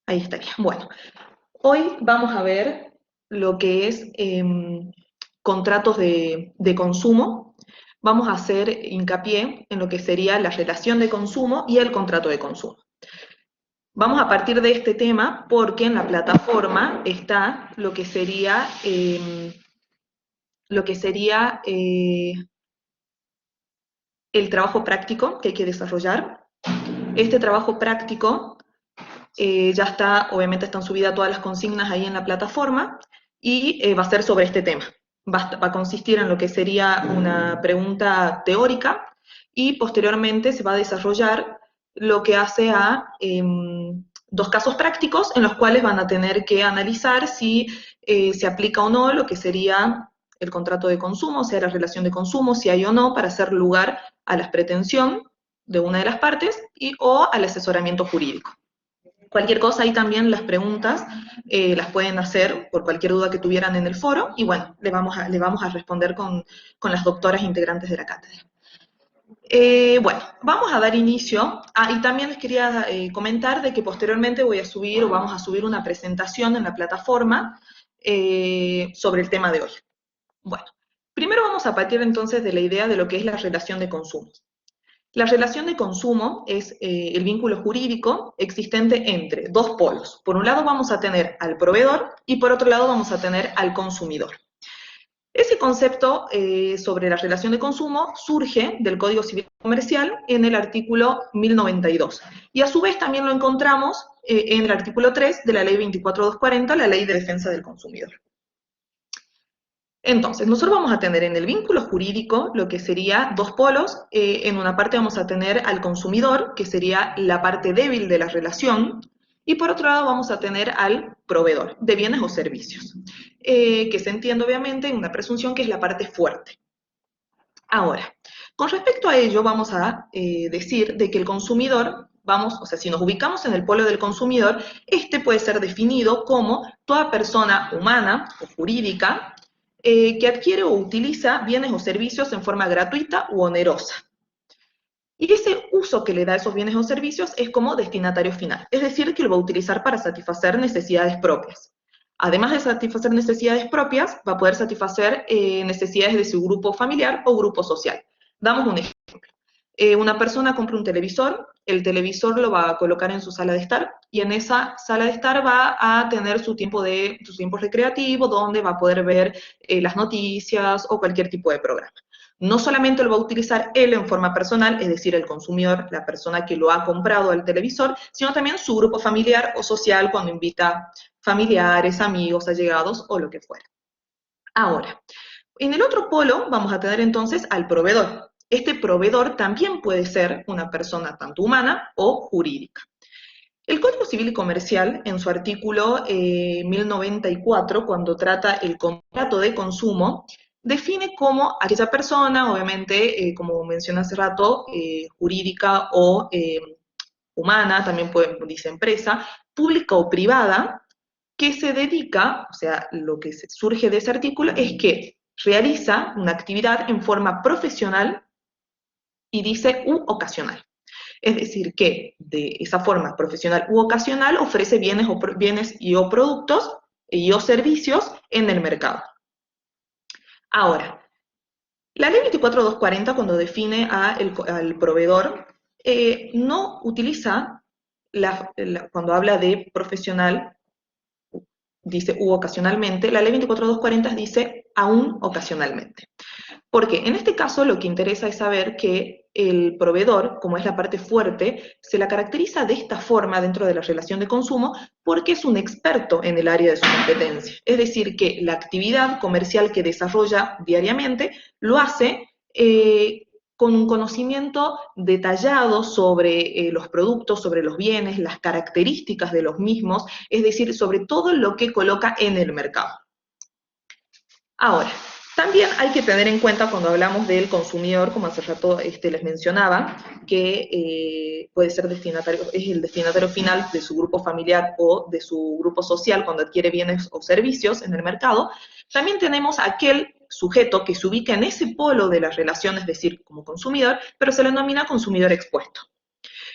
Ahí estaría. Bueno, hoy vamos a ver lo que es contratos de consumo. Vamos a hacer hincapié en lo que sería la relación de consumo y el contrato de consumo. Vamos a partir de este tema porque en la plataforma está lo que sería el trabajo práctico que hay que desarrollar. Este trabajo práctico ya está, obviamente están subidas todas las consignas ahí en la plataforma y va a ser sobre este tema. Va a consistir en lo que sería una pregunta teórica y posteriormente se va a desarrollar lo que hace a dos casos prácticos en los cuales van a tener que analizar si se aplica o no lo que sería el contrato de consumo, o sea, la relación de consumo, si hay o no, para hacer lugar a la pretensión de una de las partes o al asesoramiento jurídico. Cualquier cosa, ahí también las preguntas las pueden hacer por cualquier duda que tuvieran en el foro, y bueno, le vamos a responder con las doctoras integrantes de la cátedra. Bueno, vamos a dar inicio. Y también les quería comentar de que posteriormente voy a subir o vamos a subir una presentación en la plataforma sobre el tema de hoy. Bueno, primero vamos a partir entonces de la idea de lo que es la relación de consumo. La relación de consumo es el vínculo jurídico existente entre dos polos. Por un lado vamos a tener al proveedor y por otro lado vamos a tener al consumidor. Ese concepto sobre la relación de consumo surge del Código Civil Comercial en el artículo 1092 y a su vez también lo encontramos en el artículo 3 de la Ley 24240, la Ley de Defensa del Consumidor. Entonces, nosotros vamos a tener en el vínculo jurídico lo que sería dos polos. En una parte vamos a tener al consumidor, que sería la parte débil de la relación, y por otro lado vamos a tener al proveedor de bienes o servicios, que se entiende obviamente en una presunción que es la parte fuerte. Ahora, con respecto a ello vamos a decir de que el consumidor, o sea, si nos ubicamos en el polo del consumidor, este puede ser definido como toda persona humana o jurídica que adquiere o utiliza bienes o servicios en forma gratuita u onerosa. Y ese uso que le da a esos bienes o servicios es como destinatario final, es decir, que lo va a utilizar para satisfacer necesidades propias. Además de satisfacer necesidades propias, va a poder satisfacer necesidades de su grupo familiar o grupo social. Damos un ejemplo. Una persona compra un televisor, el televisor lo va a colocar en su sala de estar y en esa sala de estar va a tener su tiempo recreativo donde va a poder ver las noticias o cualquier tipo de programa. No solamente lo va a utilizar él en forma personal, es decir, el consumidor, la persona que lo ha comprado al televisor, sino también su grupo familiar o social cuando invita familiares, amigos, allegados o lo que fuera. Ahora, en el otro polo vamos a tener entonces al proveedor. Este proveedor también puede ser una persona tanto humana o jurídica. El Código Civil y Comercial, en su artículo 1094, cuando trata el contrato de consumo, define como aquella persona, obviamente, como mencioné hace rato, jurídica o humana, también dice empresa, pública o privada, que se dedica, o sea, lo que surge de ese artículo es que realiza una actividad en forma profesional y dice u ocasional. Es decir, que de esa forma profesional u ocasional ofrece bienes y o productos y o servicios en el mercado. Ahora, la ley 24240 cuando define al proveedor no utiliza, cuando habla de profesional, dice u ocasionalmente, la ley 24240 dice aún ocasionalmente. Porque en este caso lo que interesa es saber que el proveedor, como es la parte fuerte, se la caracteriza de esta forma dentro de la relación de consumo porque es un experto en el área de su competencia. Es decir, que la actividad comercial que desarrolla diariamente lo hace con un conocimiento detallado sobre los productos, sobre los bienes, las características de los mismos, es decir, sobre todo lo que coloca en el mercado. Ahora, también hay que tener en cuenta cuando hablamos del consumidor, como hace rato les mencionaba, que puede ser destinatario, es el destinatario final de su grupo familiar o de su grupo social cuando adquiere bienes o servicios en el mercado. También tenemos aquel sujeto que se ubica en ese polo de la relación, es decir, como consumidor, pero se le denomina consumidor expuesto.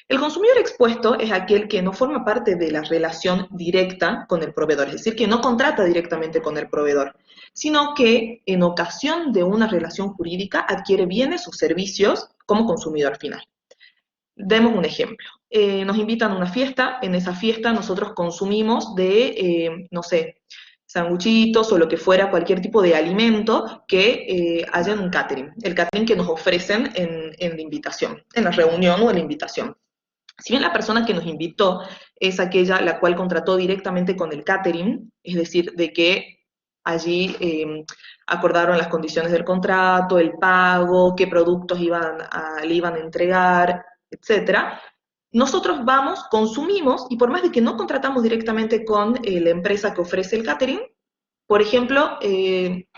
El consumidor expuesto es aquel que no forma parte de la relación directa con el proveedor, es decir, que no contrata directamente con el proveedor, sino que en ocasión de una relación jurídica adquiere bienes o servicios como consumidor final. Demos un ejemplo. Nos invitan a una fiesta, en esa fiesta nosotros consumimos no sé, sanguchitos o lo que fuera, cualquier tipo de alimento que haya en un catering, el catering que nos ofrecen en la invitación, en la reunión o en la invitación. Si bien la persona que nos invitó es aquella la cual contrató directamente con el catering, es decir, de que allí acordaron las condiciones del contrato, el pago, qué productos le iban a entregar, etcétera. Nosotros vamos, consumimos, y por más de que no contratamos directamente con la empresa que ofrece el catering, por ejemplo,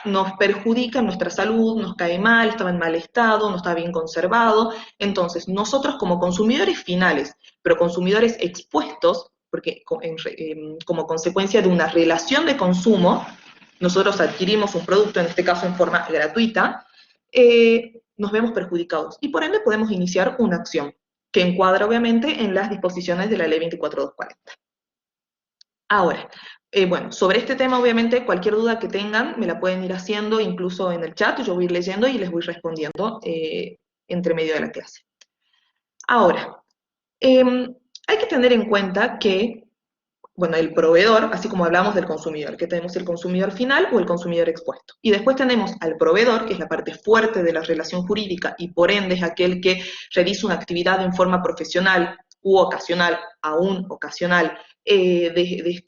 nos perjudica nuestra salud, nos cae mal, estaba en mal estado, no está bien conservado. Entonces, nosotros como consumidores finales, pero consumidores expuestos, porque como consecuencia de una relación de consumo, nosotros adquirimos un producto, en este caso en forma gratuita, nos vemos perjudicados y por ende podemos iniciar una acción que encuadra obviamente en las disposiciones de la ley 24240. Ahora, bueno, sobre este tema, obviamente, cualquier duda que tengan me la pueden ir haciendo incluso en el chat, yo voy a ir leyendo y les voy respondiendo entre medio de la clase. Ahora, hay que tener en cuenta que, bueno, el proveedor, así como hablamos del consumidor, que tenemos el consumidor final o el consumidor expuesto. Y después tenemos al proveedor, que es la parte fuerte de la relación jurídica y por ende es aquel que realiza una actividad en forma profesional u ocasional, aún ocasional, de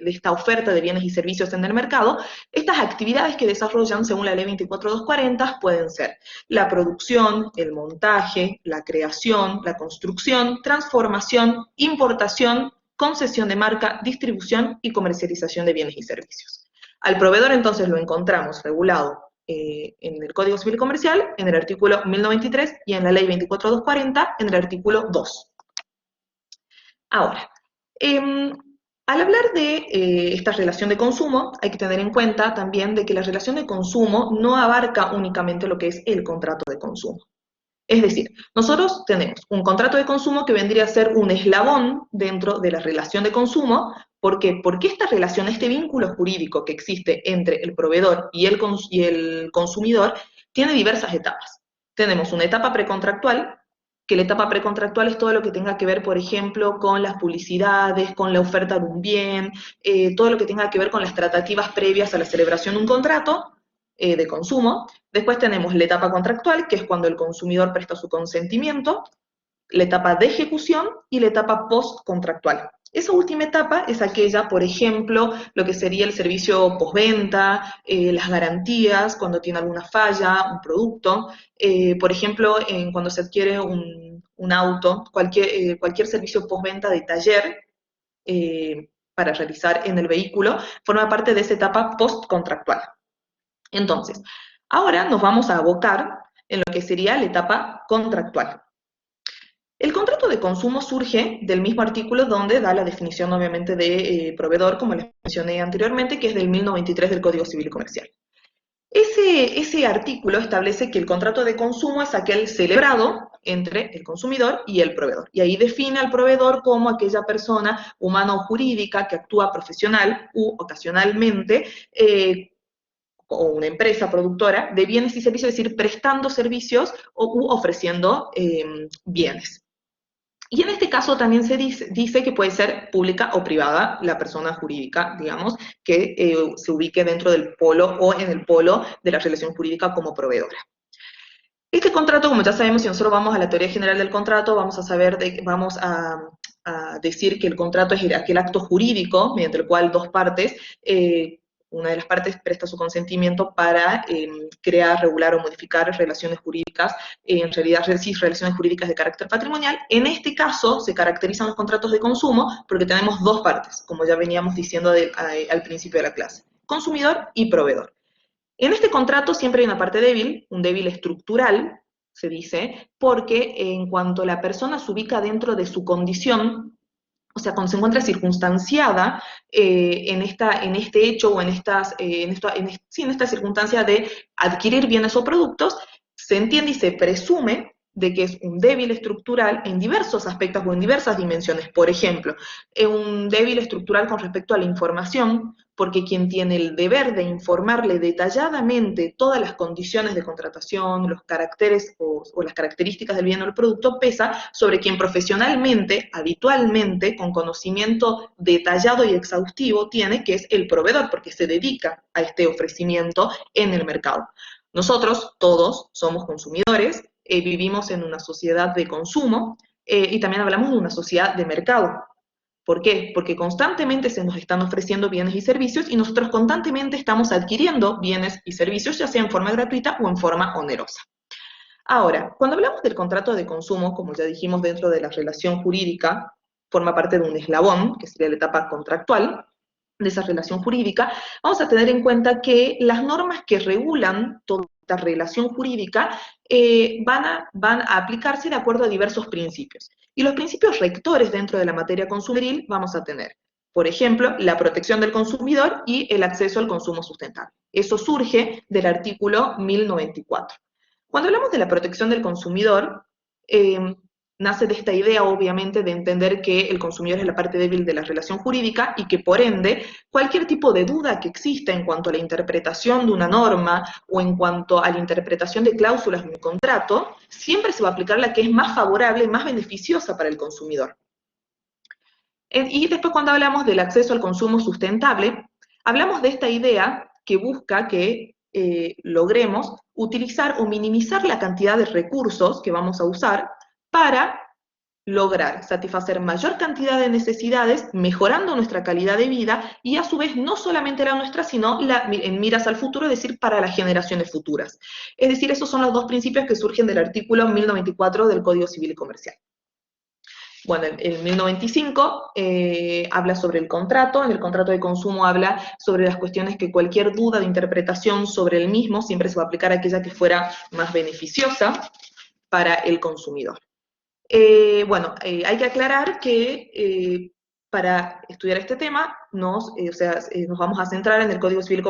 esta oferta de bienes y servicios en el mercado. Estas actividades que desarrollan según la ley 24240 pueden ser la producción, el montaje, la creación, la construcción, transformación, importación, concesión de marca, distribución y comercialización de bienes y servicios. Al proveedor entonces lo encontramos regulado en el Código Civil Comercial, en el artículo 1093 y en la ley 24240 en el artículo 2. Ahora, al hablar de esta relación de consumo, hay que tener en cuenta también de que la relación de consumo no abarca únicamente lo que es el contrato de consumo. Es decir, nosotros tenemos un contrato de consumo que vendría a ser un eslabón dentro de la relación de consumo. ¿Por qué? Porque esta relación, este vínculo jurídico que existe entre el proveedor y el consumidor, tiene diversas etapas. Tenemos una etapa precontractual, que la etapa precontractual es todo lo que tenga que ver, por ejemplo, con las publicidades, con la oferta de un bien, todo lo que tenga que ver con las tratativas previas a la celebración de un contrato de consumo. Después tenemos la etapa contractual, que es cuando el consumidor presta su consentimiento, la etapa de ejecución y la etapa postcontractual. Esa última etapa es aquella, por ejemplo, lo que sería el servicio postventa, las garantías, cuando tiene alguna falla, un producto. Por ejemplo, cuando se adquiere un auto, cualquier servicio postventa de taller para realizar en el vehículo, forma parte de esa etapa postcontractual. Entonces, ahora nos vamos a abocar en lo que sería la etapa contractual. El contrato de consumo surge del mismo artículo donde da la definición, obviamente, de proveedor, como les mencioné anteriormente, que es del 1093 del Código Civil y Comercial. Ese artículo establece que el contrato de consumo es aquel celebrado entre el consumidor y el proveedor. Y ahí define al proveedor como aquella persona humana o jurídica que actúa profesional u ocasionalmente o una empresa productora de bienes y servicios, es decir, prestando servicios u ofreciendo bienes. Y en este caso también se dice que puede ser pública o privada la persona jurídica, digamos, que se ubique dentro del polo o en el polo de la relación jurídica como proveedora. Este contrato, como ya sabemos, si nosotros vamos a la teoría general del contrato, vamos a decir que el contrato es aquel acto jurídico mediante el cual dos partes, una de las partes presta su consentimiento para crear, regular o modificar relaciones jurídicas, en realidad sí, relaciones jurídicas de carácter patrimonial. En este caso se caracterizan los contratos de consumo porque tenemos dos partes, como ya veníamos diciendo al principio de la clase, consumidor y proveedor. En este contrato siempre hay una parte débil, un débil estructural, se dice, porque en cuanto la persona se ubica dentro de su condición, o sea, cuando se encuentra circunstanciada en este hecho o en esta circunstancia de adquirir bienes o productos, se entiende y se presume de que es un débil estructural en diversos aspectos o en diversas dimensiones. Por ejemplo, un débil estructural con respecto a la información, porque quien tiene el deber de informarle detalladamente todas las condiciones de contratación, los caracteres o las características del bien o el producto, pesa sobre quien profesionalmente, habitualmente, con conocimiento detallado y exhaustivo tiene, que es el proveedor, porque se dedica a este ofrecimiento en el mercado. Nosotros, todos, somos consumidores, vivimos en una sociedad de consumo y también hablamos de una sociedad de mercado. ¿Por qué? Porque constantemente se nos están ofreciendo bienes y servicios y nosotros constantemente estamos adquiriendo bienes y servicios, ya sea en forma gratuita o en forma onerosa. Ahora, cuando hablamos del contrato de consumo, como ya dijimos dentro de la relación jurídica, forma parte de un eslabón, que sería la etapa contractual de esa relación jurídica, vamos a tener en cuenta que las normas que regulan toda esta relación jurídica van a aplicarse de acuerdo a diversos principios. Y los principios rectores dentro de la materia consumidoril vamos a tener, por ejemplo, la protección del consumidor y el acceso al consumo sustentable. Eso surge del artículo 1094. Cuando hablamos de la protección del consumidor, nace de esta idea, obviamente, de entender que el consumidor es la parte débil de la relación jurídica y que, por ende, cualquier tipo de duda que exista en cuanto a la interpretación de una norma o en cuanto a la interpretación de cláusulas de un contrato, siempre se va a aplicar la que es más favorable, más beneficiosa para el consumidor. Y después, cuando hablamos del acceso al consumo sustentable, hablamos de esta idea que busca que logremos utilizar o minimizar la cantidad de recursos que vamos a usar para lograr satisfacer mayor cantidad de necesidades, mejorando nuestra calidad de vida y a su vez no solamente la nuestra, sino en miras al futuro, es decir, para las generaciones futuras. Es decir, esos son los dos principios que surgen del artículo 1094 del Código Civil y Comercial. Bueno, el 1095 habla sobre el contrato, en el contrato de consumo habla sobre las cuestiones que cualquier duda de interpretación sobre el mismo siempre se va a aplicar a aquella que fuera más beneficiosa para el consumidor. Hay que aclarar que para estudiar este tema nos vamos a centrar en el Código Civil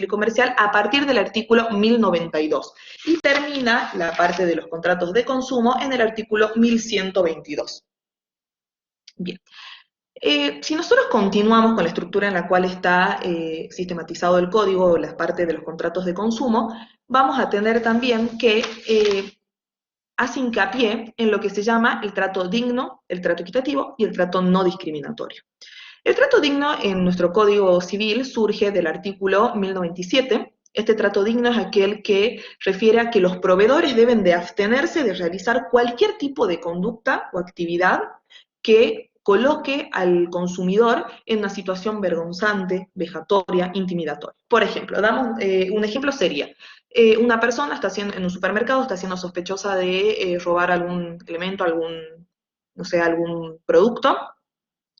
y Comercial a partir del artículo 1092 y termina la parte de los contratos de consumo en el artículo 1122. Bien. Si nosotros continuamos con la estructura en la cual está sistematizado el código o las partes de los contratos de consumo, vamos a tener también que hace hincapié en lo que se llama el trato digno, el trato equitativo y el trato no discriminatorio. El trato digno en nuestro Código Civil surge del artículo 1097. Este trato digno es aquel que refiere a que los proveedores deben de abstenerse de realizar cualquier tipo de conducta o actividad que coloque al consumidor en una situación vergonzante, vejatoria, intimidatoria. Por ejemplo, un ejemplo sería, una persona en un supermercado está siendo sospechosa de robar algún elemento, algún producto.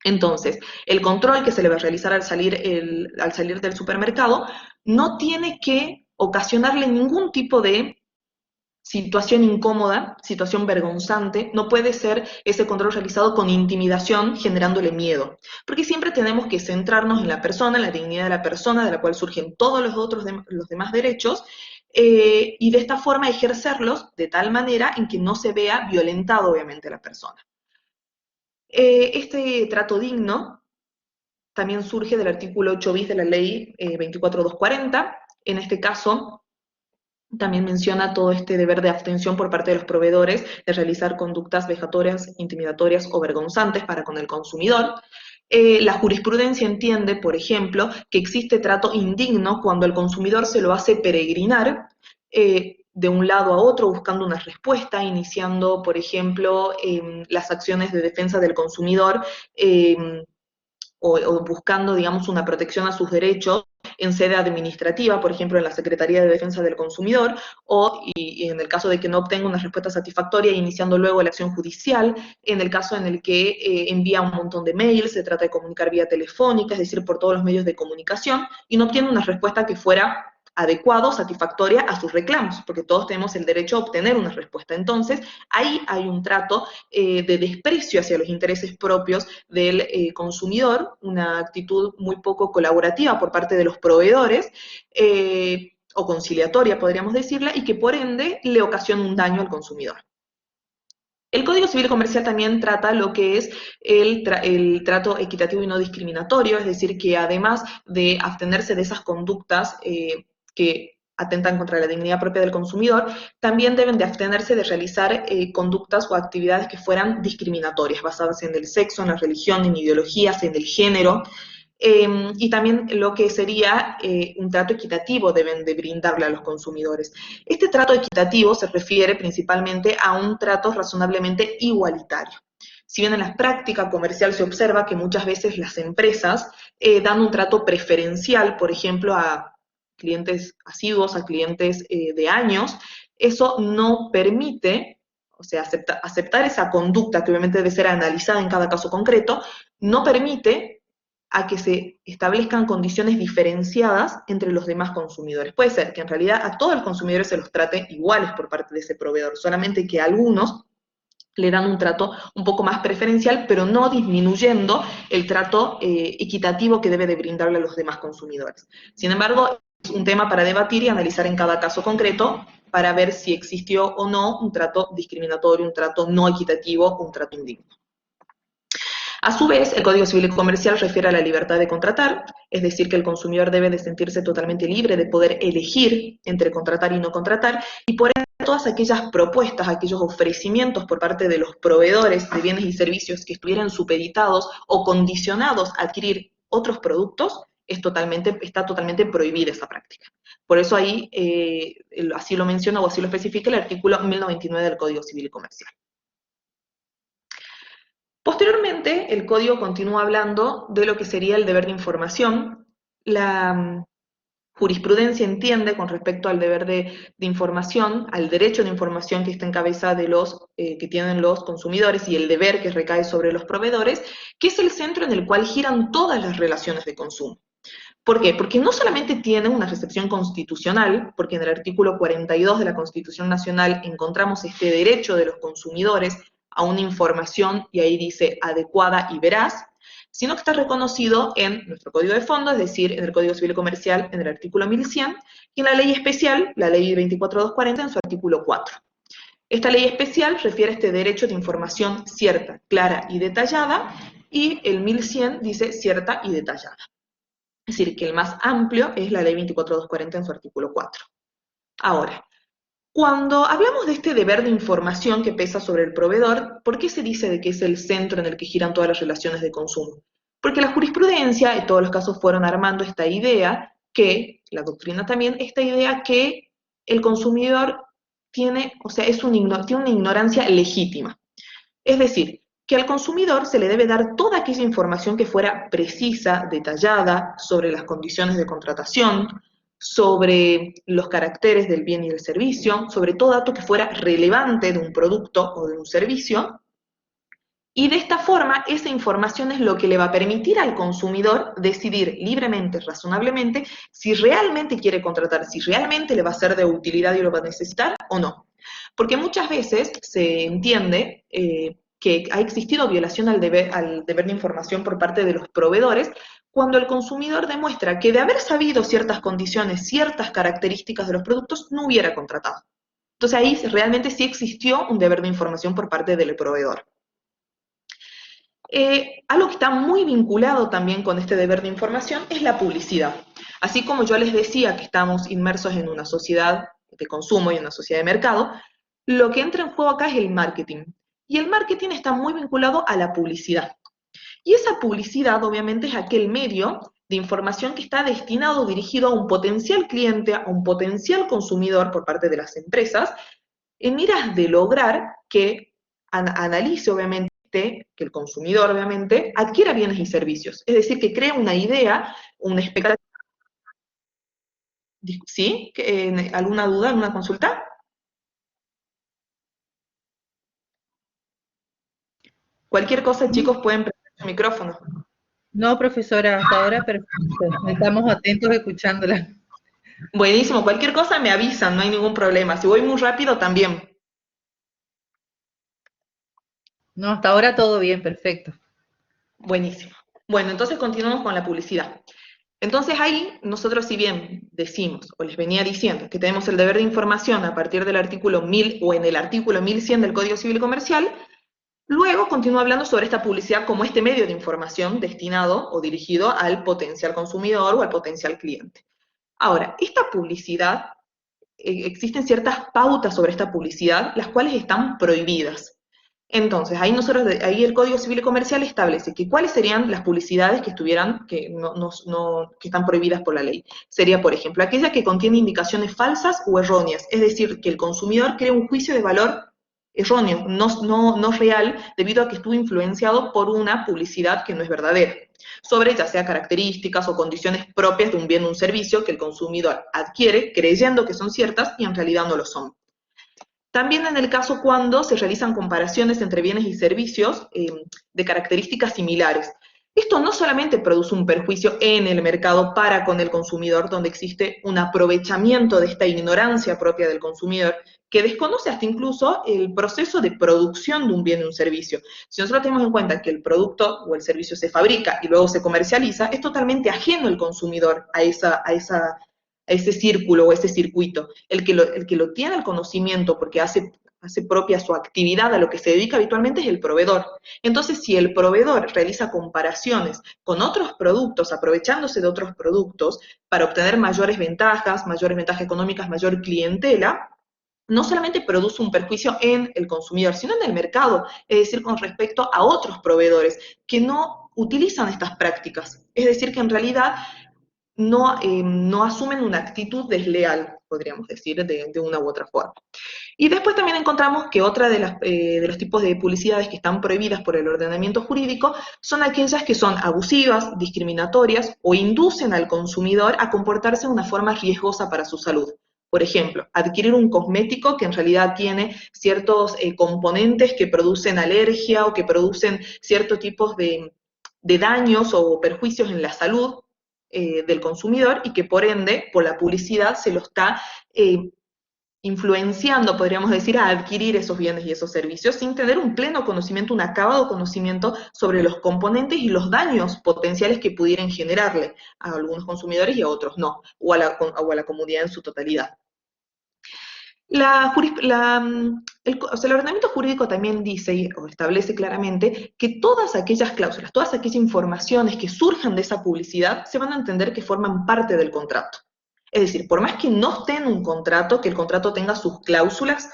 Entonces, el control que se le va a realizar al salir del supermercado no tiene que ocasionarle ningún tipo de situación incómoda, situación vergonzante, no puede ser ese control realizado con intimidación, generándole miedo. Porque siempre tenemos que centrarnos en la persona, en la dignidad de la persona, de la cual surgen todos los demás derechos, y de esta forma ejercerlos de tal manera en que no se vea violentado, obviamente, la persona. Este trato digno también surge del artículo 8 bis de la ley 24240. En este caso, también menciona todo este deber de abstención por parte de los proveedores de realizar conductas vejatorias, intimidatorias o vergonzantes para con el consumidor. La jurisprudencia entiende, por ejemplo, que existe trato indigno cuando el consumidor se lo hace peregrinar de un lado a otro buscando una respuesta, iniciando, por ejemplo, las acciones de defensa del consumidor o buscando, digamos, una protección a sus derechos en sede administrativa, por ejemplo, en la Secretaría de Defensa del Consumidor, y en el caso de que no obtenga una respuesta satisfactoria, iniciando luego la acción judicial, en el caso en el que envía un montón de mails, se trata de comunicar vía telefónica, es decir, por todos los medios de comunicación, y no obtiene una respuesta que fuera adecuado, satisfactoria a sus reclamos, porque todos tenemos el derecho a obtener una respuesta. Entonces, ahí hay un trato de desprecio hacia los intereses propios del consumidor, una actitud muy poco colaborativa por parte de los proveedores, o conciliatoria, podríamos decirla, y que por ende le ocasiona un daño al consumidor. El Código Civil Comercial también trata lo que es el trato equitativo y no discriminatorio, es decir, que además de abstenerse de esas conductas que atentan contra la dignidad propia del consumidor, también deben de abstenerse de realizar conductas o actividades que fueran discriminatorias, basadas en el sexo, en la religión, en ideologías, en el género, y también lo que sería un trato equitativo deben de brindarle a los consumidores. Este trato equitativo se refiere principalmente a un trato razonablemente igualitario. Si bien en la práctica comercial se observa que muchas veces las empresas dan un trato preferencial, por ejemplo, a clientes asiduos, a clientes de años, eso no permite, o sea, aceptar esa conducta que obviamente debe ser analizada en cada caso concreto, no permite a que se establezcan condiciones diferenciadas entre los demás consumidores. Puede ser que en realidad a todos los consumidores se los trate iguales por parte de ese proveedor, solamente que a algunos le dan un trato un poco más preferencial, pero no disminuyendo el trato equitativo que debe de brindarle a los demás consumidores. Sin embargo, es un tema para debatir y analizar en cada caso concreto para ver si existió o no un trato discriminatorio, un trato no equitativo, un trato indigno. A su vez, el Código Civil y Comercial refiere a la libertad de contratar, es decir, que el consumidor debe de sentirse totalmente libre de poder elegir entre contratar y no contratar, y por ende todas aquellas propuestas, aquellos ofrecimientos por parte de los proveedores de bienes y servicios que estuvieran supeditados o condicionados a adquirir otros productos, está totalmente prohibida esa práctica. Por eso ahí, así lo menciona o así lo especifica el artículo 1099 del Código Civil y Comercial. Posteriormente, el código continúa hablando de lo que sería el deber de información. La jurisprudencia entiende con respecto al deber de información, al derecho de información que está en cabeza de los que tienen los consumidores y el deber que recae sobre los proveedores, que es el centro en el cual giran todas las relaciones de consumo. ¿Por qué? Porque no solamente tiene una recepción constitucional, porque en el artículo 42 de la Constitución Nacional encontramos este derecho de los consumidores a una información, y ahí dice adecuada y veraz, sino que está reconocido en nuestro Código de Fondo, es decir, en el Código Civil y Comercial, en el artículo 1100, y en la ley especial, la ley 24240, en su artículo 4. Esta ley especial refiere a este derecho de información cierta, clara y detallada, y el 1100 dice cierta y detallada. Es decir, que el más amplio es la ley 24240 en su artículo 4. Ahora, cuando hablamos de este deber de información que pesa sobre el proveedor, ¿por qué se dice de que es el centro en el que giran todas las relaciones de consumo? Porque la jurisprudencia y todos los casos fueron armando esta idea que, la doctrina también, esta idea que el consumidor tiene, o sea, tiene una ignorancia legítima. Es decir, que al consumidor se le debe dar toda aquella información que fuera precisa, detallada, sobre las condiciones de contratación, sobre los caracteres del bien y del servicio, sobre todo dato que fuera relevante de un producto o de un servicio, y de esta forma esa información es lo que le va a permitir al consumidor decidir libremente, razonablemente, si realmente quiere contratar, si realmente le va a ser de utilidad y lo va a necesitar o no. Porque muchas veces se entiende que ha existido violación al deber de información por parte de los proveedores cuando el consumidor demuestra que de haber sabido ciertas condiciones, ciertas características de los productos, no hubiera contratado. Entonces ahí realmente sí existió un deber de información por parte del proveedor. Algo que está muy vinculado también con este deber de información es la publicidad. Así como yo les decía que estamos inmersos en una sociedad de consumo y en una sociedad de mercado, lo que entra en juego acá es el marketing. Y el marketing está muy vinculado a la publicidad. Y esa publicidad obviamente es aquel medio de información que está destinado, dirigido a un potencial cliente, a un potencial consumidor por parte de las empresas, en miras de lograr que analice obviamente, que el consumidor obviamente adquiera bienes y servicios. Es decir, que crea una idea, una expectativa. ¿Sí? ¿Alguna duda, alguna consulta? Cualquier cosa, chicos, pueden prender su micrófono. No, profesora, hasta ahora perfecto. Estamos atentos escuchándola. Buenísimo, cualquier cosa me avisan, no hay ningún problema. Si voy muy rápido, también. No, hasta ahora todo bien, perfecto. Buenísimo. Bueno, entonces continuamos con la publicidad. Entonces ahí nosotros si bien decimos, o les venía diciendo, que tenemos el deber de información a partir del artículo 1000 o en el artículo 1100 del Código Civil y Comercial, luego continúa hablando sobre esta publicidad como este medio de información destinado o dirigido al potencial consumidor o al potencial cliente. Ahora, esta publicidad, existen ciertas pautas sobre esta publicidad, las cuales están prohibidas. Entonces, ahí el Código Civil y Comercial establece que cuáles serían las publicidades que estuvieran, que están prohibidas por la ley. Sería, por ejemplo, aquella que contiene indicaciones falsas o erróneas, es decir, que el consumidor cree un juicio de valor erróneo, no real, debido a que estuvo influenciado por una publicidad que no es verdadera, sobre ya sea características o condiciones propias de un bien o un servicio que el consumidor adquiere creyendo que son ciertas y en realidad no lo son. También en el caso cuando se realizan comparaciones entre bienes y servicios de características similares. Esto no solamente produce un perjuicio en el mercado para con el consumidor, donde existe un aprovechamiento de esta ignorancia propia del consumidor, que desconoce hasta incluso el proceso de producción de un bien y un servicio. Si nosotros tenemos en cuenta que el producto o el servicio se fabrica y luego se comercializa, es totalmente ajeno el consumidor a ese círculo o ese circuito. El que lo tiene el conocimiento porque hace propia su actividad a lo que se dedica habitualmente es el proveedor. Entonces, si el proveedor realiza comparaciones con otros productos, aprovechándose de otros productos para obtener mayores ventajas económicas, mayor clientela, no solamente produce un perjuicio en el consumidor, sino en el mercado, es decir, con respecto a otros proveedores que no utilizan estas prácticas. Es decir, que en realidad no asumen una actitud desleal, podríamos decir, de una u otra forma. Y después también encontramos que otra de los tipos de publicidades que están prohibidas por el ordenamiento jurídico son aquellas que son abusivas, discriminatorias o inducen al consumidor a comportarse de una forma riesgosa para su salud. Por ejemplo, adquirir un cosmético que en realidad tiene ciertos componentes que producen alergia o que producen ciertos tipos de daños o perjuicios en la salud del consumidor y que por ende, por la publicidad, se lo está influenciando, podríamos decir, a adquirir esos bienes y esos servicios sin tener un pleno conocimiento, un acabado conocimiento sobre los componentes y los daños potenciales que pudieran generarle a algunos consumidores y a otros no, o a la comunidad en su totalidad. El ordenamiento jurídico también dice o establece claramente que todas aquellas cláusulas, todas aquellas informaciones que surjan de esa publicidad se van a entender que forman parte del contrato. Es decir, por más que no esté en un contrato, que el contrato tenga sus cláusulas,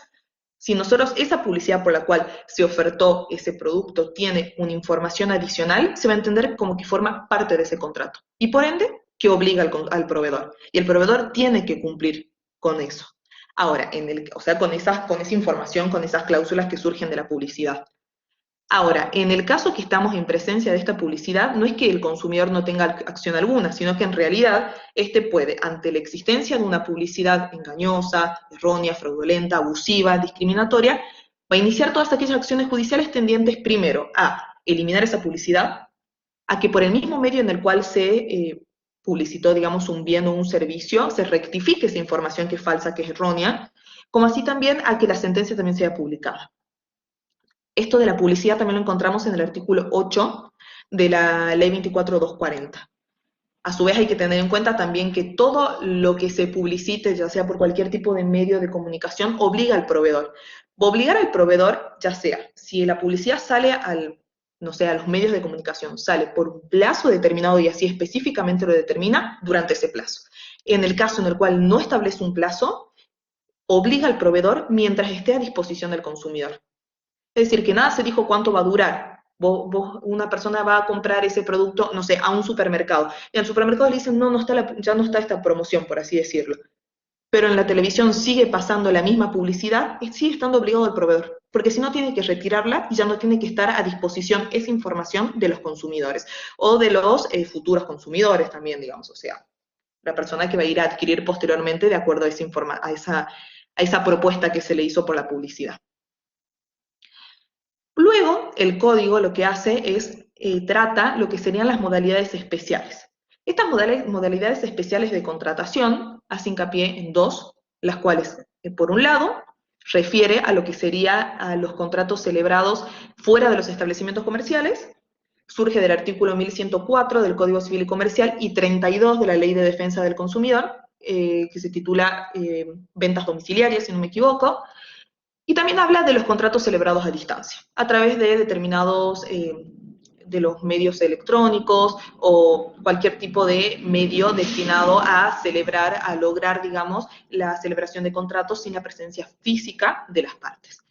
si nosotros esa publicidad por la cual se ofertó ese producto tiene una información adicional, se va a entender como que forma parte de ese contrato. Y por ende, que obliga al proveedor. Y el proveedor tiene que cumplir con eso. Ahora, o sea, con esa información, con esas cláusulas que surgen de la publicidad. Ahora, en el caso que estamos en presencia de esta publicidad, no es que el consumidor no tenga acción alguna, sino que en realidad este puede, ante la existencia de una publicidad engañosa, errónea, fraudulenta, abusiva, discriminatoria, va a iniciar todas aquellas acciones judiciales tendientes primero a eliminar esa publicidad, a que por el mismo medio en el cual se publicitó, digamos, un bien o un servicio, se rectifique esa información que es falsa, que es errónea, como así también a que la sentencia también sea publicada. Esto de la publicidad también lo encontramos en el artículo 8 de la Ley 24.240. A su vez hay que tener en cuenta también que todo lo que se publicite, ya sea por cualquier tipo de medio de comunicación, obliga al proveedor. Va a obligar al proveedor, ya sea, si la publicidad sale no sé, a los medios de comunicación, sale por un plazo determinado y así específicamente lo determina, durante ese plazo. En el caso en el cual no establece un plazo, obliga al proveedor mientras esté a disposición del consumidor. Es decir, que nada se dijo cuánto va a durar. Una persona va a comprar ese producto, no sé, a un supermercado. Y al supermercado le dicen, no, ya no está esta promoción, por así decirlo. Pero en la televisión sigue pasando la misma publicidad y sigue estando obligado el proveedor. Porque si no tiene que retirarla y ya no tiene que estar a disposición esa información de los consumidores. O de los futuros consumidores también, digamos. O sea, la persona que va a ir a adquirir posteriormente de acuerdo a esa propuesta que se le hizo por la publicidad. Luego, el código lo que hace es, trata lo que serían las modalidades especiales. Estas modalidades especiales de contratación hacen hincapié en dos, las cuales, por un lado, refiere a lo que sería a los contratos celebrados fuera de los establecimientos comerciales, surge del artículo 1104 del Código Civil y Comercial y 32 de la Ley de Defensa del Consumidor, que se titula Ventas Domiciliarias, si no me equivoco, y también habla de los contratos celebrados a distancia, a través de determinados de los medios electrónicos o cualquier tipo de medio destinado a celebrar, a lograr, digamos, la celebración de contratos sin la presencia física de las partes.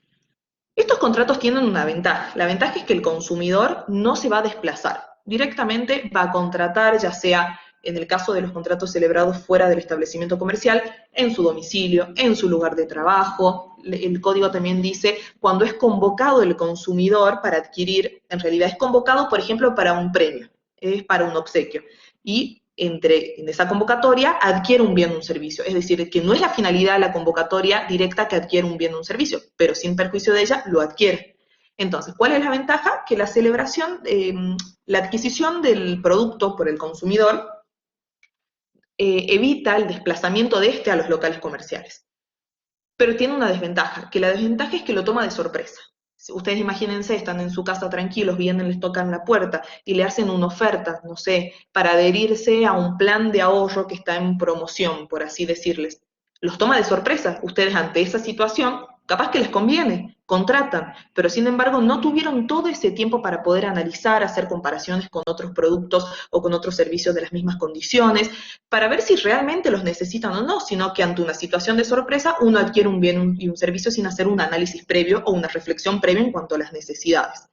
Estos contratos tienen una ventaja. La ventaja es que el consumidor no se va a desplazar. Directamente va a contratar, ya sea en el caso de los contratos celebrados fuera del establecimiento comercial, en su domicilio, en su lugar de trabajo. El código también dice cuando es convocado el consumidor para adquirir, en realidad es convocado, por ejemplo, para un premio, es para un obsequio. Y en esa convocatoria adquiere un bien o un servicio. Es decir, que no es la finalidad de la convocatoria directa que adquiere un bien o un servicio, pero sin perjuicio de ella lo adquiere. Entonces, ¿cuál es la ventaja? Que la celebración, la adquisición del producto por el consumidor evita el desplazamiento de este a los locales comerciales. Pero tiene una desventaja, que la desventaja es que lo toma de sorpresa. Ustedes imagínense, están en su casa tranquilos, vienen, les tocan la puerta y le hacen una oferta, no sé, para adherirse a un plan de ahorro que está en promoción, por así decirles. Los toma de sorpresa. Ustedes ante esa situación, capaz que les conviene, contratan, pero sin embargo no tuvieron todo ese tiempo para poder analizar, hacer comparaciones con otros productos o con otros servicios de las mismas condiciones, para ver si realmente los necesitan o no, sino que ante una situación de sorpresa uno adquiere un bien y un servicio sin hacer un análisis previo o una reflexión previa en cuanto a las necesidades.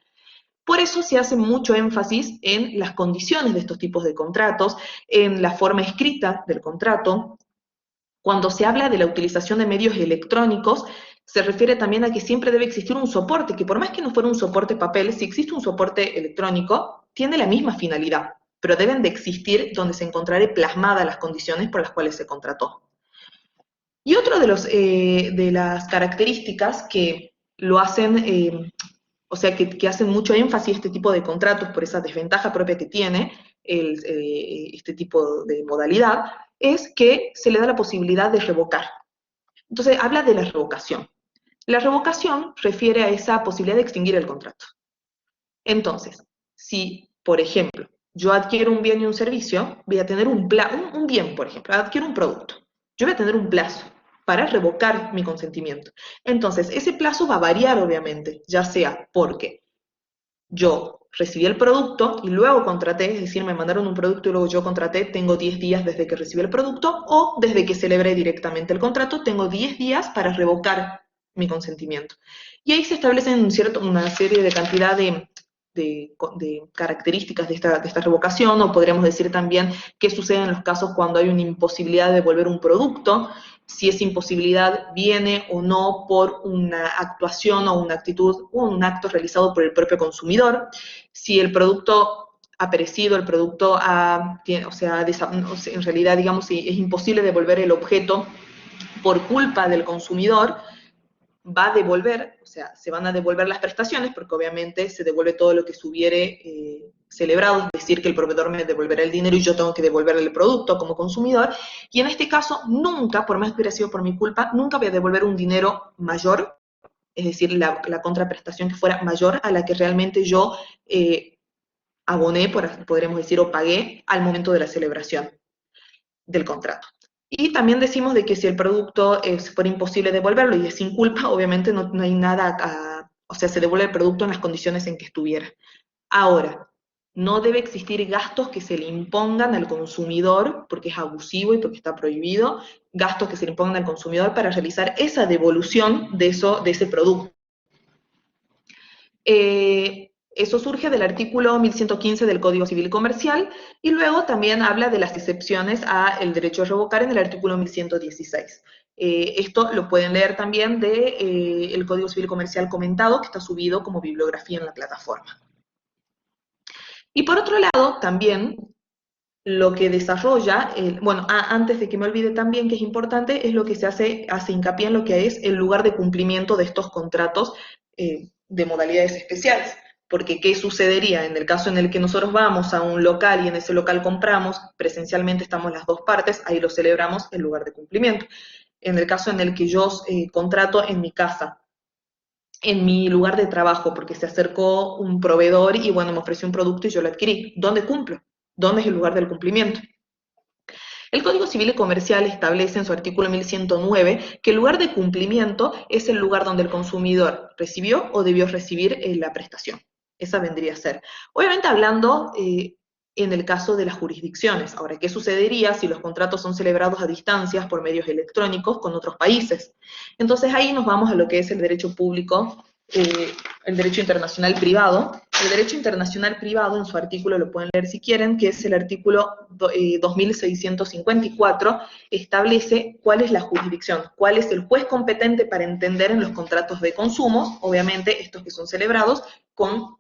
Por eso se hace mucho énfasis en las condiciones de estos tipos de contratos, en la forma escrita del contrato. Cuando se habla de la utilización de medios electrónicos, se refiere también a que siempre debe existir un soporte, que por más que no fuera un soporte papel, si existe un soporte electrónico, tiene la misma finalidad, pero deben de existir donde se encontrarán plasmadas las condiciones por las cuales se contrató. Y otro de las características que lo hacen, o sea, que hacen mucho énfasis a este tipo de contratos por esa desventaja propia que tiene este tipo de modalidad, es que se le da la posibilidad de revocar. Entonces, habla de la revocación. La revocación refiere a esa posibilidad de extinguir el contrato. Entonces, si, por ejemplo, yo adquiero un bien y un servicio, voy a tener un bien, por ejemplo, adquiero un producto. Yo voy a tener un plazo para revocar mi consentimiento. Entonces, ese plazo va a variar, obviamente, ya sea porque yo recibí el producto y luego contraté, es decir, me mandaron un producto y luego yo contraté, tengo 10 días desde que recibí el producto, o desde que celebré directamente el contrato, tengo 10 días para revocar mi consentimiento. Y ahí se establecen una serie de cantidad de características de esta revocación, o podríamos decir también qué sucede en los casos cuando hay una imposibilidad de devolver un producto, si esa imposibilidad viene o no por una actuación o una actitud o un acto realizado por el propio consumidor, si el producto ha perecido, el producto o sea, en realidad, digamos, si es imposible devolver el objeto por culpa del consumidor, va a devolver, o sea, se van a devolver las prestaciones, porque obviamente se devuelve todo lo que se hubiere celebrado, es decir, que el proveedor me devolverá el dinero y yo tengo que devolverle el producto como consumidor, y en este caso nunca, por más que hubiera sido por mi culpa, nunca voy a devolver un dinero mayor, es decir, la contraprestación que fuera mayor a la que realmente yo aboné, podríamos decir, o pagué al momento de la celebración del contrato. Y también decimos de que si el producto fuera imposible devolverlo y es sin culpa, obviamente no hay nada, o sea, se devuelve el producto en las condiciones en que estuviera. Ahora, no debe existir gastos que se le impongan al consumidor, porque es abusivo y porque está prohibido, gastos que se le impongan al consumidor para realizar esa devolución de ese producto. Eso surge del artículo 1115 del Código Civil Comercial y luego también habla de las excepciones al derecho a revocar en el artículo 1116. Esto lo pueden leer también del Código Civil Comercial comentado, que está subido como bibliografía en la plataforma. Y por otro lado, también lo que desarrolla, bueno, antes de que me olvide también que es importante, es lo que se hace hincapié en lo que es el lugar de cumplimiento de estos contratos de modalidades especiales. Porque, ¿qué sucedería en el caso en el que nosotros vamos a un local y en ese local compramos, presencialmente estamos las dos partes, ahí lo celebramos el lugar de cumplimiento. En el caso en el que yo contrato en mi casa, en mi lugar de trabajo, porque se acercó un proveedor y bueno, me ofreció un producto y yo lo adquirí. ¿Dónde cumplo? ¿Dónde es el lugar del cumplimiento? El Código Civil y Comercial establece en su artículo 1109 que el lugar de cumplimiento es el lugar donde el consumidor recibió o debió recibir la prestación. Esa vendría a ser. Obviamente hablando en el caso de las jurisdicciones. Ahora, ¿qué sucedería si los contratos son celebrados a distancias por medios electrónicos con otros países? Entonces ahí nos vamos a lo que es el derecho público, el derecho internacional privado. El derecho internacional privado, en su artículo, lo pueden leer si quieren, que es el artículo 2654, establece cuál es la jurisdicción, cuál es el juez competente para entender en los contratos de consumo, obviamente estos que son celebrados con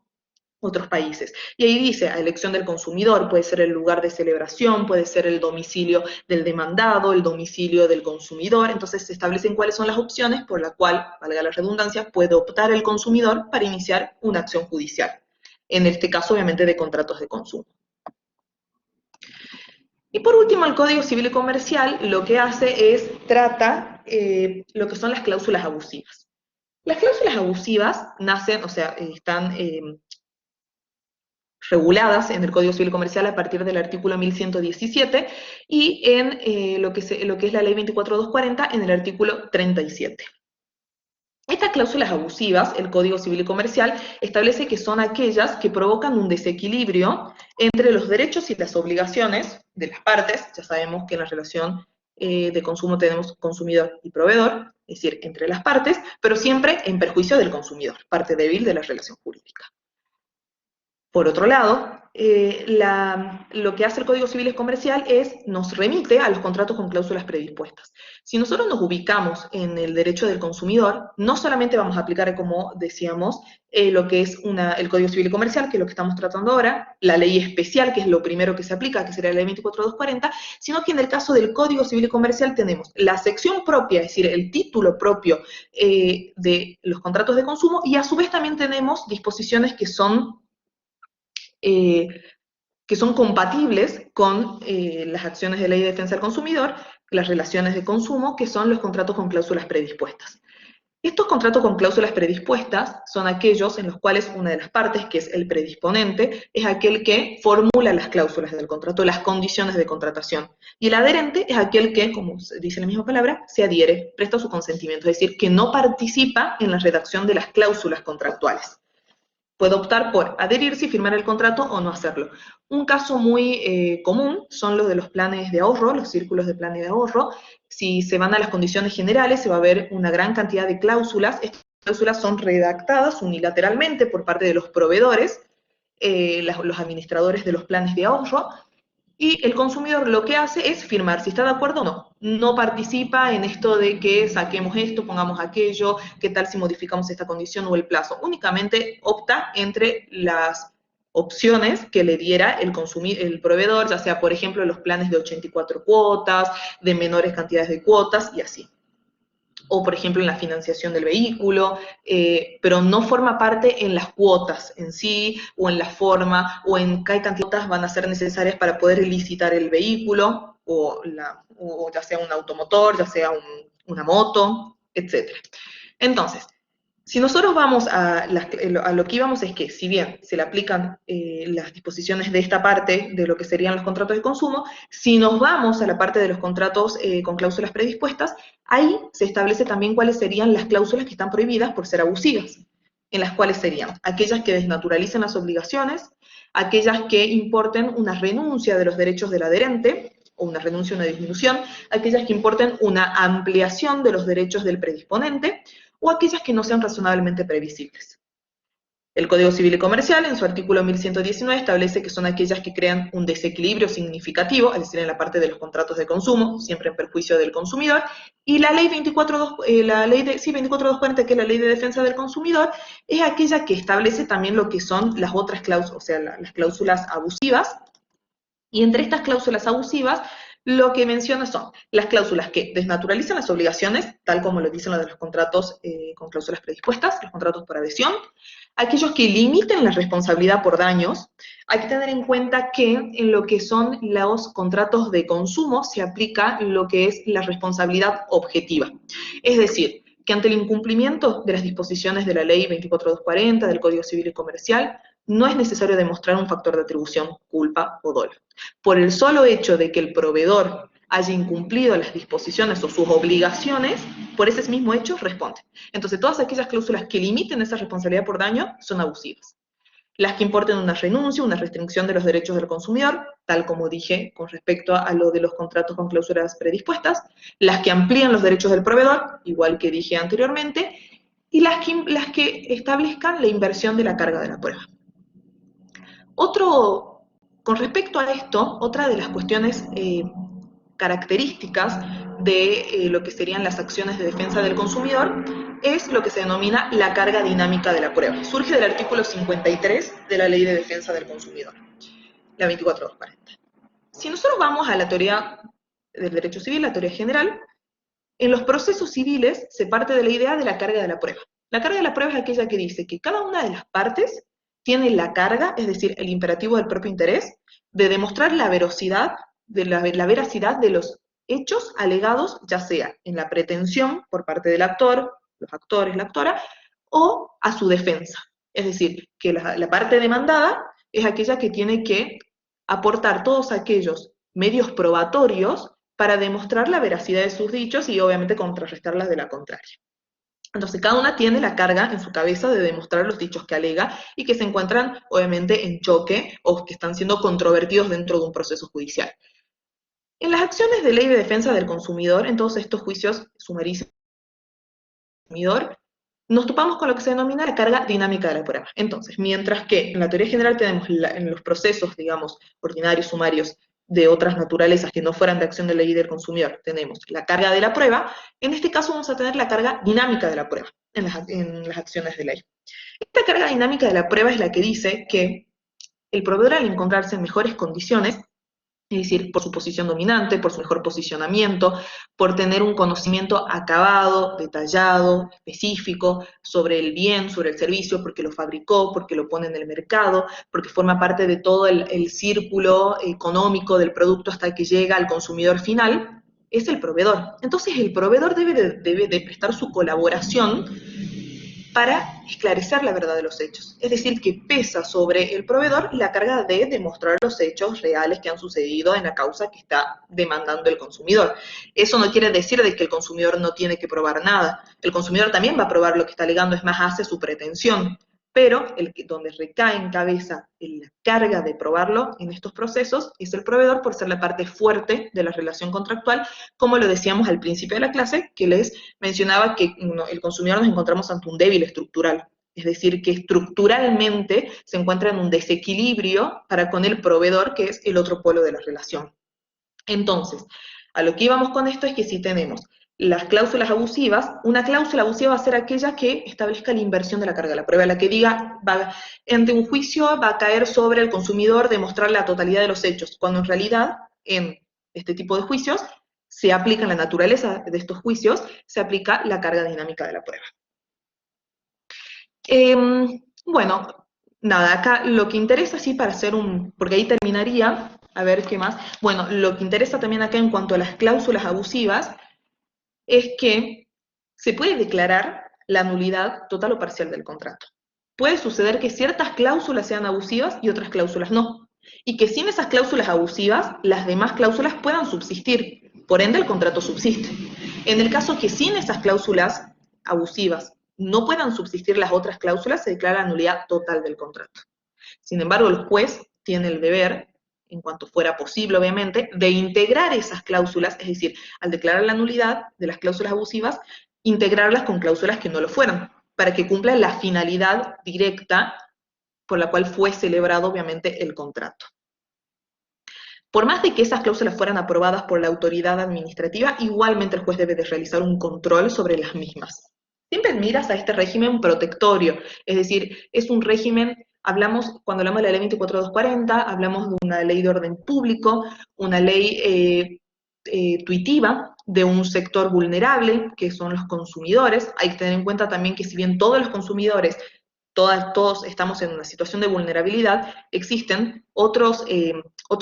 otros países. Y ahí dice, a elección del consumidor, puede ser el lugar de celebración, puede ser el domicilio del demandado, el domicilio del consumidor, entonces se establecen cuáles son las opciones por la cual, valga la redundancia, puede optar el consumidor para iniciar una acción judicial. En este caso, obviamente, de contratos de consumo. Y por último, el Código Civil y Comercial lo que hace es, trata lo que son las cláusulas abusivas. Las cláusulas abusivas nacen, o sea, están reguladas en el Código Civil Comercial a partir del artículo 1117 y en lo que es la ley 24240 en el artículo 37. Estas cláusulas abusivas, el Código Civil y Comercial, establece que son aquellas que provocan un desequilibrio entre los derechos y las obligaciones de las partes. Ya sabemos que en la relación de consumo tenemos consumidor y proveedor, es decir, entre las partes, pero siempre en perjuicio del consumidor, parte débil de la relación jurídica. Por otro lado, lo que hace el Código Civil y Comercial nos remite a los contratos con cláusulas predispuestas. Si nosotros nos ubicamos en el derecho del consumidor, no solamente vamos a aplicar, como decíamos, lo que es el Código Civil y Comercial, que es lo que estamos tratando ahora, la ley especial, que es lo primero que se aplica, que sería la ley 24240, sino que en el caso del Código Civil y Comercial tenemos la sección propia, es decir, el título propio de los contratos de consumo, y a su vez también tenemos disposiciones que son compatibles con las acciones de ley de defensa del consumidor, las relaciones de consumo, que son los contratos con cláusulas predispuestas. Estos contratos con cláusulas predispuestas son aquellos en los cuales una de las partes, que es el predisponente, es aquel que formula las cláusulas del contrato, las condiciones de contratación. Y el adherente es aquel que, como dice la misma palabra, se adhiere, presta su consentimiento, es decir, que no participa en la redacción de las cláusulas contractuales. Puede optar por adherirse y firmar el contrato o no hacerlo. Un caso muy común son los de los planes de ahorro, los círculos de planes de ahorro. Si se van a las condiciones generales, se va a ver una gran cantidad de cláusulas. Estas cláusulas son redactadas unilateralmente por parte de los proveedores, los administradores de los planes de ahorro, y el consumidor lo que hace es firmar si está de acuerdo o no. No participa en esto de que saquemos esto, pongamos aquello, qué tal si modificamos esta condición o el plazo. Únicamente opta entre las opciones que le diera el proveedor, ya sea, por ejemplo, los planes de 84 cuotas, de menores cantidades de cuotas y así. O, por ejemplo, en la financiación del vehículo, pero no forma parte en las cuotas en sí, o en la forma, o en qué cantidad de cuotas van a ser necesarias para poder licitar el vehículo, o ya sea un automotor, ya sea una moto, etc. Entonces, si nosotros vamos a lo que íbamos es que, si bien se le aplican las disposiciones de esta parte de lo que serían los contratos de consumo, si nos vamos a la parte de los contratos con cláusulas predispuestas, ahí se establece también cuáles serían las cláusulas que están prohibidas por ser abusivas, en las cuales serían aquellas que desnaturalicen las obligaciones, aquellas que importen una renuncia de los derechos del adherente, o una renuncia o una disminución, aquellas que importen una ampliación de los derechos del predisponente, o aquellas que no sean razonablemente previsibles. El Código Civil y Comercial, en su artículo 1119, establece que son aquellas que crean un desequilibrio significativo, es decir, en la parte de los contratos de consumo, siempre en perjuicio del consumidor, y la ley 24240, que es la ley de defensa del consumidor, es aquella que establece también lo que son las otras cláusulas, o sea, las cláusulas abusivas, y entre estas cláusulas abusivas, lo que menciona son las cláusulas que desnaturalizan las obligaciones, tal como lo dicen los de los contratos con cláusulas predispuestas, los contratos por adhesión, aquellos que limiten la responsabilidad por daños. Hay que tener en cuenta que en lo que son los contratos de consumo se aplica lo que es la responsabilidad objetiva. Es decir, que ante el incumplimiento de las disposiciones de la Ley 24240, del Código Civil y Comercial, no es necesario demostrar un factor de atribución, culpa o dolo. Por el solo hecho de que el proveedor haya incumplido las disposiciones o sus obligaciones, por ese mismo hecho responde. Entonces, todas aquellas cláusulas que limiten esa responsabilidad por daño son abusivas. Las que importen una renuncia, una restricción de los derechos del consumidor, tal como dije con respecto a lo de los contratos con cláusulas predispuestas, las que amplían los derechos del proveedor, igual que dije anteriormente, y las que establezcan la inversión de la carga de la prueba. Con respecto a esto, otra de las cuestiones características de lo que serían las acciones de defensa del consumidor es lo que se denomina la carga dinámica de la prueba. Surge del artículo 53 de la Ley de Defensa del Consumidor, la 24240. Si nosotros vamos a la teoría del derecho civil, la teoría general, en los procesos civiles se parte de la idea de la carga de la prueba. La carga de la prueba es aquella que dice que cada una de las partes tiene la carga, es decir, el imperativo del propio interés, de demostrar la veracidad de los hechos alegados, ya sea en la pretensión por parte del actor, los actores, la actora, o a su defensa. Es decir, que la parte demandada es aquella que tiene que aportar todos aquellos medios probatorios para demostrar la veracidad de sus dichos y obviamente contrarrestarlas de la contraria. Entonces cada una tiene la carga en su cabeza de demostrar los dichos que alega y que se encuentran obviamente en choque o que están siendo controvertidos dentro de un proceso judicial. En las acciones de ley de defensa del consumidor, en todos estos juicios sumarísimos del consumidor, nos topamos con lo que se denomina la carga dinámica de la prueba. Entonces, mientras que en la teoría general tenemos en los procesos, digamos, ordinarios, sumarios, de otras naturalezas que no fueran de acción de ley del consumidor, tenemos la carga de la prueba, en este caso vamos a tener la carga dinámica de la prueba en las acciones de ley. Esta carga dinámica de la prueba es la que dice que el proveedor al encontrarse en mejores condiciones, es decir, por su posición dominante, por su mejor posicionamiento, por tener un conocimiento acabado, detallado, específico sobre el bien, sobre el servicio, porque lo fabricó, porque lo pone en el mercado, porque forma parte de todo el círculo económico del producto hasta que llega al consumidor final, es el proveedor. Entonces el proveedor debe de prestar su colaboración para esclarecer la verdad de los hechos. Es decir, que pesa sobre el proveedor la carga de demostrar los hechos reales que han sucedido en la causa que está demandando el consumidor. Eso no quiere decir de que el consumidor no tiene que probar nada. El consumidor también va a probar lo que está alegando, es más, hace su pretensión. Pero donde recae en cabeza la carga de probarlo en estos procesos es el proveedor por ser la parte fuerte de la relación contractual, como lo decíamos al principio de la clase, que les mencionaba que el consumidor nos encontramos ante un débil estructural, es decir, que estructuralmente se encuentra en un desequilibrio para con el proveedor, que es el otro polo de la relación. Entonces, a lo que íbamos con esto es que si tenemos las cláusulas abusivas, una cláusula abusiva va a ser aquella que establezca la inversión de la carga de la prueba, la que diga, ante un juicio va a caer sobre el consumidor demostrar la totalidad de los hechos, cuando en realidad en este tipo de juicios se aplica en la naturaleza de estos juicios, se aplica la carga dinámica de la prueba. Bueno, nada, acá lo que interesa, sí, para hacer porque ahí terminaría, a ver qué más. Bueno, lo que interesa también acá en cuanto a las cláusulas abusivas es que se puede declarar la nulidad total o parcial del contrato. Puede suceder que ciertas cláusulas sean abusivas y otras cláusulas no. Y que sin esas cláusulas abusivas, las demás cláusulas puedan subsistir. Por ende, el contrato subsiste. En el caso que sin esas cláusulas abusivas no puedan subsistir las otras cláusulas, se declara la nulidad total del contrato. Sin embargo, el juez tiene el deber, en cuanto fuera posible, obviamente, de integrar esas cláusulas, es decir, al declarar la nulidad de las cláusulas abusivas, integrarlas con cláusulas que no lo fueran, para que cumpla la finalidad directa por la cual fue celebrado, obviamente, el contrato. Por más de que esas cláusulas fueran aprobadas por la autoridad administrativa, igualmente el juez debe de realizar un control sobre las mismas. Siempre miras a este régimen protectorio, es decir, es un régimen, cuando hablamos de la ley 24240, hablamos de una ley de orden público, una ley tuitiva de un sector vulnerable, que son los consumidores. Hay que tener en cuenta también que si bien todos los consumidores, todos estamos en una situación de vulnerabilidad, existen otros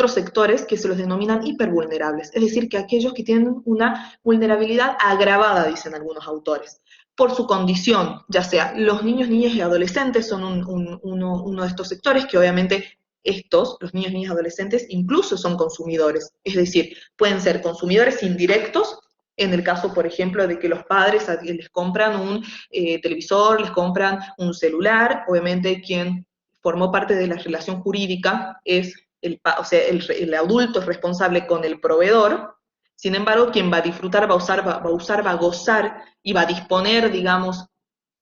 sectores que se los denominan hipervulnerables, es decir, que aquellos que tienen una vulnerabilidad agravada, dicen algunos autores. por su condición, ya sea los niños, niñas y adolescentes son uno de estos sectores que obviamente estos, los niños, niñas y adolescentes, incluso son consumidores, es decir, pueden ser consumidores indirectos, en el caso, por ejemplo, de que los padres les compran un televisor, les compran un celular, obviamente quien formó parte de la relación jurídica es o sea, el adulto es responsable con el proveedor, sin embargo, quien va a disfrutar, va a gozar y va a disponer, digamos,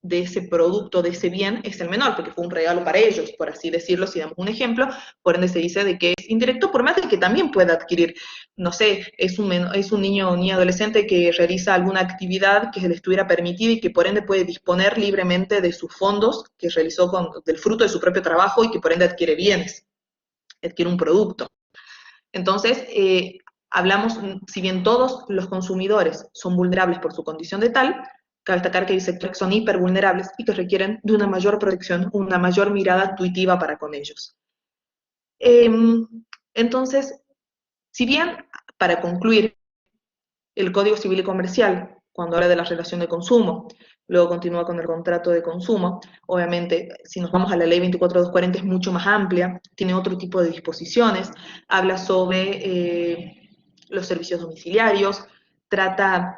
de ese producto, de ese bien, es el menor, porque fue un regalo para ellos, por así decirlo, si damos un ejemplo, por ende se dice de que es indirecto, por más de que también pueda adquirir, no sé, es un niño o niña adolescente que realiza alguna actividad que se le estuviera permitida y que por ende puede disponer libremente de sus fondos que realizó del fruto de su propio trabajo y que por ende adquiere bienes, adquiere un producto. Entonces, hablamos, si bien todos los consumidores son vulnerables por su condición de tal, cabe destacar que hay sectores que son hipervulnerables y que requieren de una mayor protección, una mayor mirada intuitiva para con ellos. Entonces, si bien, para concluir, el Código Civil y Comercial, cuando habla de la relación de consumo, luego continúa con el contrato de consumo, obviamente, si nos vamos a la ley 24240 es mucho más amplia, tiene otro tipo de disposiciones, habla sobre los servicios domiciliarios, trata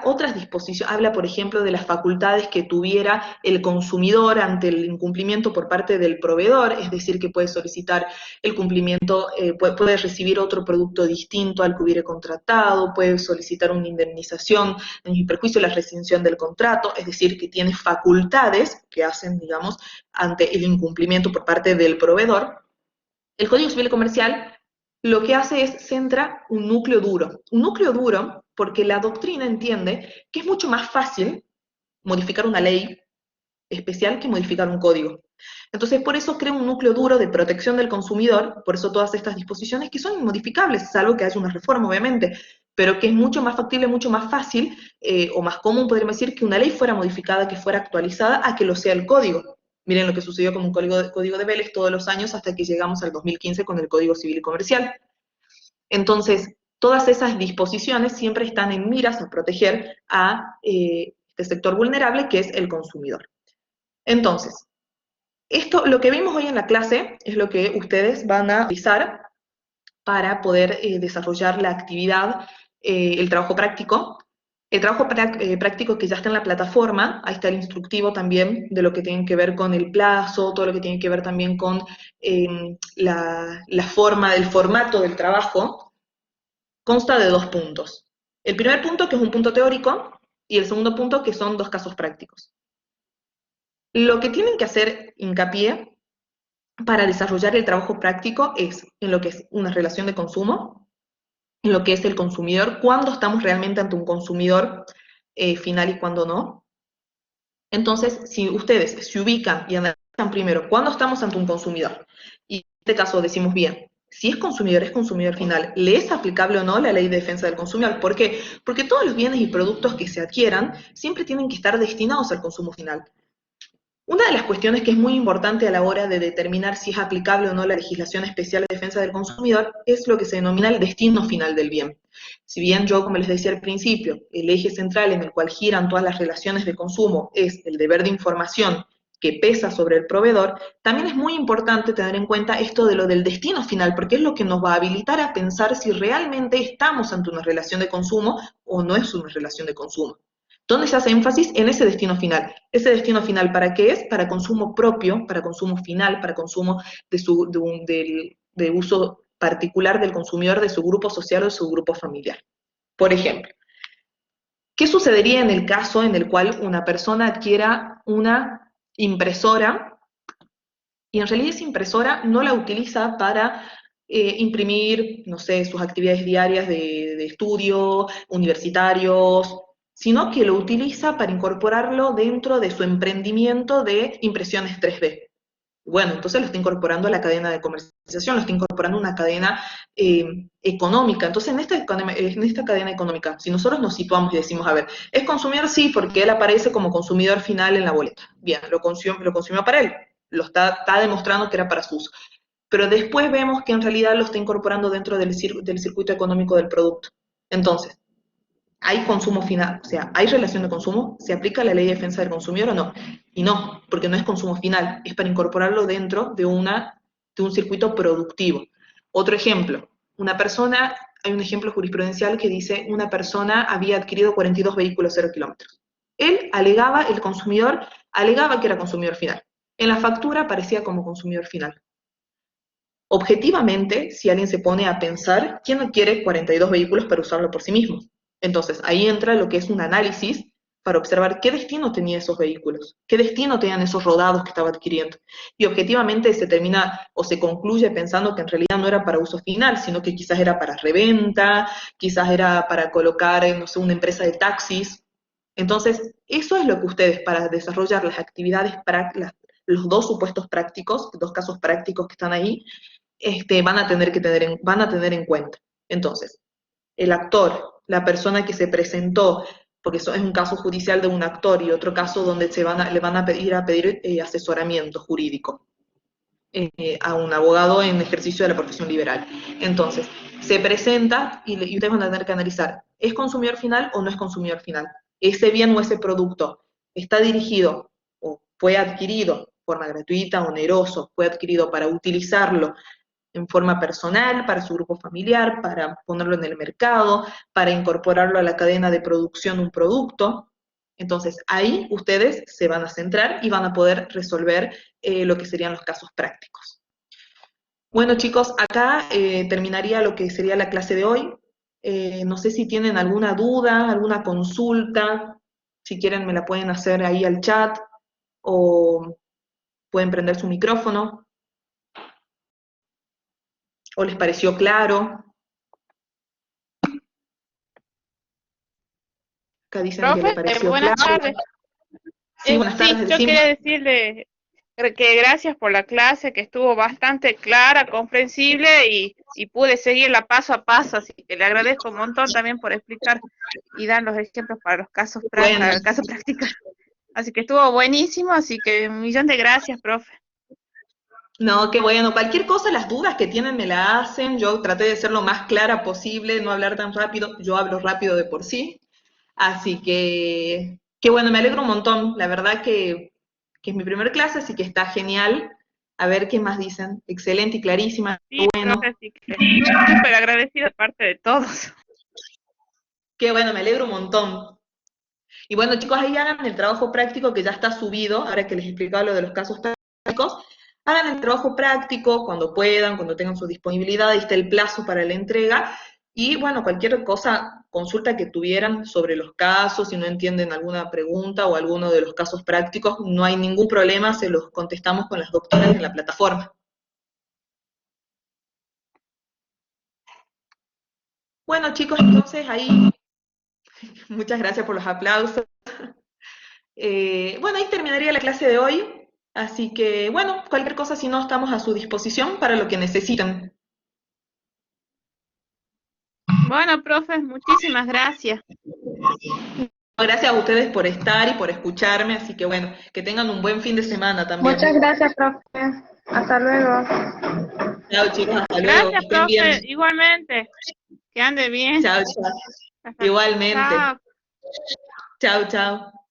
otras disposiciones, habla, por ejemplo, de las facultades que tuviera el consumidor ante el incumplimiento por parte del proveedor, es decir, que puede solicitar el cumplimiento, puede recibir otro producto distinto al que hubiera contratado, puede solicitar una indemnización en mi perjuicio, la rescisión del contrato, es decir, que tiene facultades que hacen, digamos, ante el incumplimiento por parte del proveedor. El Código Civil y Comercial lo que hace es centra un núcleo duro porque la doctrina entiende que es mucho más fácil modificar una ley especial que modificar un código. Entonces, por eso crea un núcleo duro de protección del consumidor, por eso todas estas disposiciones que son inmodificables, salvo que haya una reforma, obviamente, pero que es mucho más factible, mucho más fácil, o más común, podríamos decir, que una ley fuera modificada, que fuera actualizada, a que lo sea el código. Miren lo que sucedió con un código de Vélez todos los años hasta que llegamos al 2015 con el Código Civil y Comercial. Entonces, todas esas disposiciones siempre están en miras a proteger a este sector vulnerable que es el consumidor. Entonces, esto, lo que vimos hoy en la clase es lo que ustedes van a utilizar para poder desarrollar la actividad, el trabajo práctico. El trabajo práctico que ya está en la plataforma, ahí está el instructivo también de lo que tiene que ver con el plazo, todo lo que tiene que ver también con la forma, el formato del trabajo, consta de 2 puntos. El primer punto, que es un punto teórico, y el segundo punto, que son 2 casos prácticos. Lo que tienen que hacer hincapié para desarrollar el trabajo práctico es en lo que es una relación de consumo, en lo que es el consumidor, cuándo estamos realmente ante un consumidor final y cuándo no. Entonces, si ustedes se ubican y analizan primero cuándo estamos ante un consumidor, y en este caso decimos bien, si es consumidor final, ¿le es aplicable o no la ley de defensa del consumidor? ¿Por qué? Porque todos los bienes y productos que se adquieran siempre tienen que estar destinados al consumo final. Una de las cuestiones que es muy importante a la hora de determinar si es aplicable o no la legislación especial de defensa del consumidor es lo que se denomina el destino final del bien. Si bien yo, como les decía al principio, el eje central en el cual giran todas las relaciones de consumo es el deber de información que pesa sobre el proveedor, también es muy importante tener en cuenta esto de lo del destino final, porque es lo que nos va a habilitar a pensar si realmente estamos ante una relación de consumo o no es una relación de consumo. ¿Dónde se hace énfasis? En ese destino final. ¿Ese destino final para qué es? Para consumo propio, para consumo final, para consumo de uso particular del consumidor, de su grupo social o de su grupo familiar. Por ejemplo, ¿qué sucedería en el caso en el cual una persona adquiera una impresora y en realidad esa impresora no la utiliza para imprimir, no sé, sus actividades diarias de estudio, universitarios, sino que lo utiliza para incorporarlo dentro de su emprendimiento de impresiones 3D? Bueno, entonces lo está incorporando a la cadena de comercialización, lo está incorporando a una cadena económica. Entonces, en esta cadena económica, si nosotros nos situamos y decimos, a ver, ¿es consumidor? Sí, porque él aparece como consumidor final en la boleta. Bien, lo consumió para él, está demostrando que era para su uso. Pero después vemos que en realidad lo está incorporando dentro del circuito económico del producto. Entonces, hay consumo final, o sea, hay relación de consumo, ¿se aplica la ley de defensa del consumidor o no? Y no, porque no es consumo final, es para incorporarlo dentro de un circuito productivo. Otro ejemplo, una persona, hay un ejemplo jurisprudencial que dice una persona había adquirido 42 vehículos 0 kilómetros. Él alegaba, el consumidor alegaba que era consumidor final. En la factura aparecía como consumidor final. Objetivamente, si alguien se pone a pensar, ¿quién no quiere 42 vehículos para usarlo por sí mismo? Entonces, ahí entra lo que es un análisis para observar qué destino tenían esos vehículos, qué destino tenían esos rodados que estaba adquiriendo. Y objetivamente se termina o se concluye pensando que en realidad no era para uso final, sino que quizás era para reventa, quizás era para colocar en, no sé, una empresa de taxis. Entonces, eso es lo que ustedes, para desarrollar las actividades, los dos supuestos prácticos, dos casos prácticos que están ahí, van a tener que van a tener en cuenta. Entonces, el actor, la persona que se presentó, porque eso es un caso judicial de un actor y otro caso donde le van a pedir asesoramiento jurídico a un abogado en ejercicio de la profesión liberal. Entonces, se presenta y ustedes van a tener que analizar, ¿es consumidor final o no es consumidor final? Ese bien o ese producto está dirigido o fue adquirido de forma gratuita, oneroso, fue adquirido para utilizarlo en forma personal, para su grupo familiar, para ponerlo en el mercado, para incorporarlo a la cadena de producción de un producto. Entonces, ahí ustedes se van a centrar y van a poder resolver lo que serían los casos prácticos. Bueno, chicos, acá terminaría lo que sería la clase de hoy. No sé si tienen alguna duda, alguna consulta, si quieren me la pueden hacer ahí al chat o pueden prender su micrófono o les pareció claro. Acá dicen que le Profe, pareció buenas claro. tardes. Sí, buenas Sí, tardes, yo decime. quería decirle que gracias por la clase, que estuvo bastante clara, comprensible y pude seguirla paso a paso, así que le agradezco un montón también por explicar y dar los ejemplos para los Bueno, casos prácticos. Así que estuvo buenísimo, así que un millón de gracias, profe. no, qué bueno. Cualquier cosa, las dudas que tienen me la hacen. Yo traté de ser lo más clara posible, no hablar tan rápido. Yo hablo rápido de por sí. Así que bueno, me alegro un montón. La verdad que es mi primer clase, así que está genial. A ver qué más dicen. Excelente y clarísima. Sí, profe, Bueno, así que súper agradecida de parte de todos. qué bueno, me alegro un montón. Y bueno, chicos, ahí hagan el trabajo práctico que ya está subido, ahora que les explicaba lo de los casos prácticos. Hagan el trabajo práctico cuando puedan, cuando tengan su disponibilidad, ahí está el plazo para la entrega. Y bueno, cualquier cosa, consulta que tuvieran sobre los casos, si no entienden alguna pregunta o alguno de los casos prácticos, no hay ningún problema, se los contestamos con las doctoras en la plataforma. Bueno, chicos, entonces ahí, muchas gracias por los aplausos. Bueno, ahí terminaría la clase de hoy. Así que, bueno, cualquier cosa, si no, estamos a su disposición para lo que necesiten. Bueno, profe, muchísimas gracias. Gracias a ustedes por estar y por escucharme. Así que, bueno, que tengan un buen fin de semana Muchas también. gracias, profe. Hasta luego. Chao, chicos, hasta luego, que Gracias, estén bien. profe, igualmente. Que ande bien. Chao, chao. Hasta, Igualmente. chao. Chao, chao.